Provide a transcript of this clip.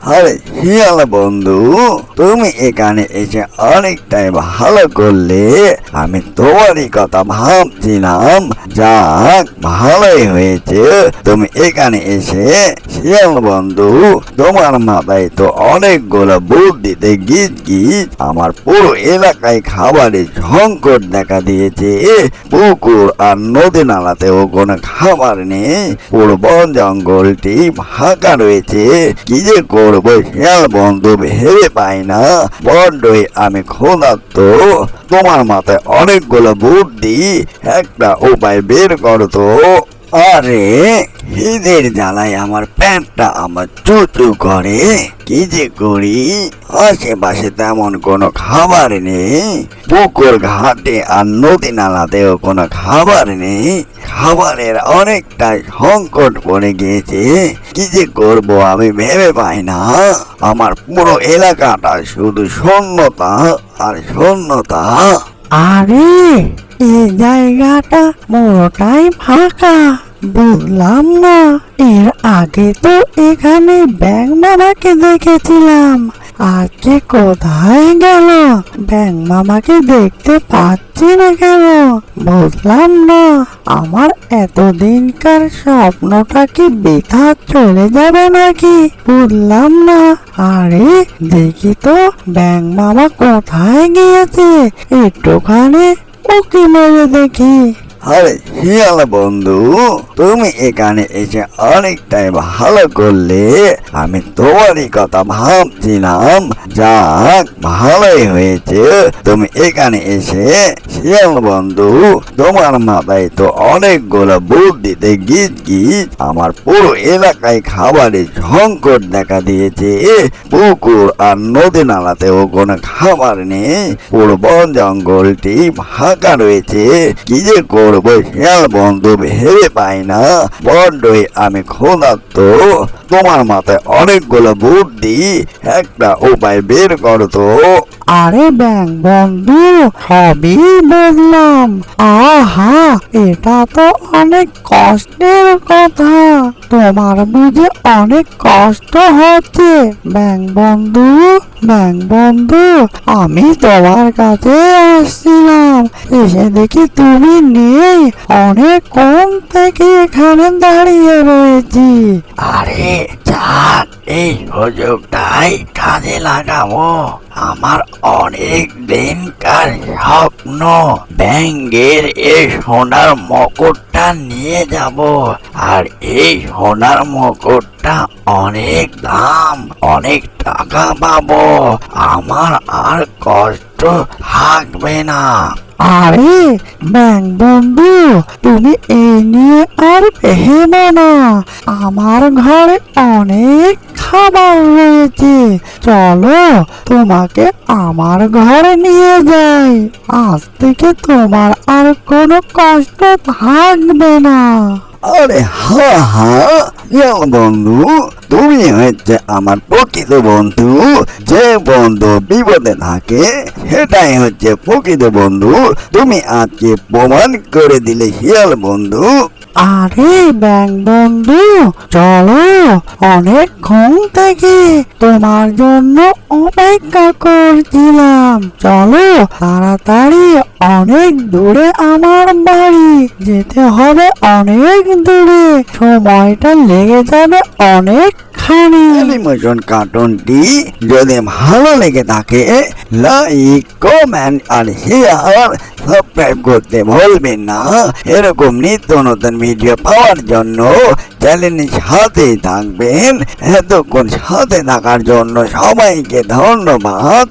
আরে শিয়াল বন্ধু, তুমি এখানে এসে অনেকটাই ভালো করলে। আমি তোমারই কথা ভাবছিলাম। যাক, ভালোই হয়েছে তুমি এখানে এসে। শিয়াল বন্ধু, তোমার মাথায় তো অনেকগুলো বুদ্ধিতে গিজ গিজ। আমার পুরো এলাকায় খাবারের সংকট দেখা দিয়েছে। পুকুর আর নদী নালাতেও কোনো খাবার নেই। পুরো বন জঙ্গলটি ফাঁকা রয়েছে। কি যে করবো শিয়াল বন্ধু ভেবে পাই না। বড্ডই আমি ক্ষুধার্ত। তোমার মাথায় অনেকগুলো বুদ্ধি, একটা উপায় বের করো তো। আরে, খিদের জ্বালায় আমার পেটটা আমার চুচু করে। কি যে করি, আশেপাশে তেমন কোনো খাবার নেই। পুকুর ঘাটে আর নদী নালাতেও কোনো খাবার নেই। খাবারের অনেকটাই সংকট পড়ে গিয়েছে। কি যে করবো আমি ভেবে পাই না। আমার পুরো এলাকাটা শুধু শূন্যতা আর শূন্যতা। আরে, এই জায়গাটা পুরোটাই ফাঁকা। বুঝলাম না, এর আগে তো এখানে ব্যাঙ মামাকে দেখেছিলাম। আজকে কোথায় গেল? ব্যাঙ মামাকে দেখতে পাচ্ছি না কেন? বুঝলাম না, আমার এতদিনকার স্বপ্নটা কি বৃথা চলে যাবে নাকি? বুঝলাম না। আরে দেখি তো, ব্যাঙ মামা কোথায় গিয়েছে? একটুখানি উঁকি মেরে দেখি। আরে শিয়াল বন্ধু, তুমি এখানে এসে অনেকটাই ভালো করলে। আমি তোমারই কথা ভাবছিলাম। যাক, ভালোই হয়েছে তুমি এখানে এসে। শিয়াল বন্ধু, তোমার মাথায় তো অনেকগুলো বুদ্ধিতে গিজ গিজ। আমার পুরো এলাকায় খাবারের সংকট দেখা দিয়েছে। পুকুর আর নদী নালাতেও কোনো খাবার নেই। পুরো বন জঙ্গলটি ফাঁকা রয়েছে। কি যে করবো শিয়াল বন্ধু ভেবে পাই না। বড্ডই আমি ক্ষুধার্ত। তোমার মাথায় অনেকগুলো বুদ্ধি, একটা উপায় বের করো তো। আরে ব্যাঙ বন্ধু, সবই বুঝলাম। আহা, এটা তো অনেক কষ্টের কথা। তোমার বুঝে অনেক কষ্ট হচ্ছে। ব্যাঙ বন্ধু, ব্যাঙ বন্ধু, আমি তোমার কাছে আসছিলাম। এসে দেখি তুমি নেই। অনেক কম থেকে এখানে দাঁড়িয়ে রয়েছি। আরে যাক, এই সুযোগটাই কাজে লাগাবো। আমার অনেক দিনকার স্বপ্ন, ব্যাঙের এই সোনার মুকুটটা নিয়ে যাব। আর এই সোনার মুকুটটা অনেক দাম, অনেক টাকা পাবো। আমার আর কষ্ট থাকবে না। আরে ব্যাঙ বন্ধু, তুমি এই নিয়ে আর ভেবো না। আমার ঘরে অনেক খাবার রয়েছে। চলো, তোমাকে আমার ঘরে নিয়ে যাই। আজ থেকে তোমার আর কোনো কষ্ট থাকবে না। আরে হা হা, শিয়াল বন্ধু, তুমি হচ্ছে আমার প্রকৃত বন্ধু। যে বন্ধু বিপদে থাকে সেটাই হচ্ছে প্রকৃত বন্ধু। তুমি আজকে প্রমাণ করে দিলে শিয়াল বন্ধু। আরে ব্যাঙ বন্ধু, চলো। অনেকক্ষণ থেকে তোমার জন্য অপেক্ষা করছিলাম। চলো তাড়াতাড়ি, অনেক দূরে আমার বাড়ি। যেতে হবে অনেক দূরে। সময়টা লেগে যাবে অনেকখানি। অ্যানিমেশন কার্টুনটি যদি ভালো লেগে থাকে, লাইক, কমেন্ট আর শেয়ার, সাবস্ক্রাইব করতে ভুলবেন না। এরকম নিত্য নতুন ভিডিও পাওয়ার জন্য চ্যানেলের সাথে থাকবেন। এতক্ষণ সাথে থাকার জন্য সবাইকে ধন্যবাদ।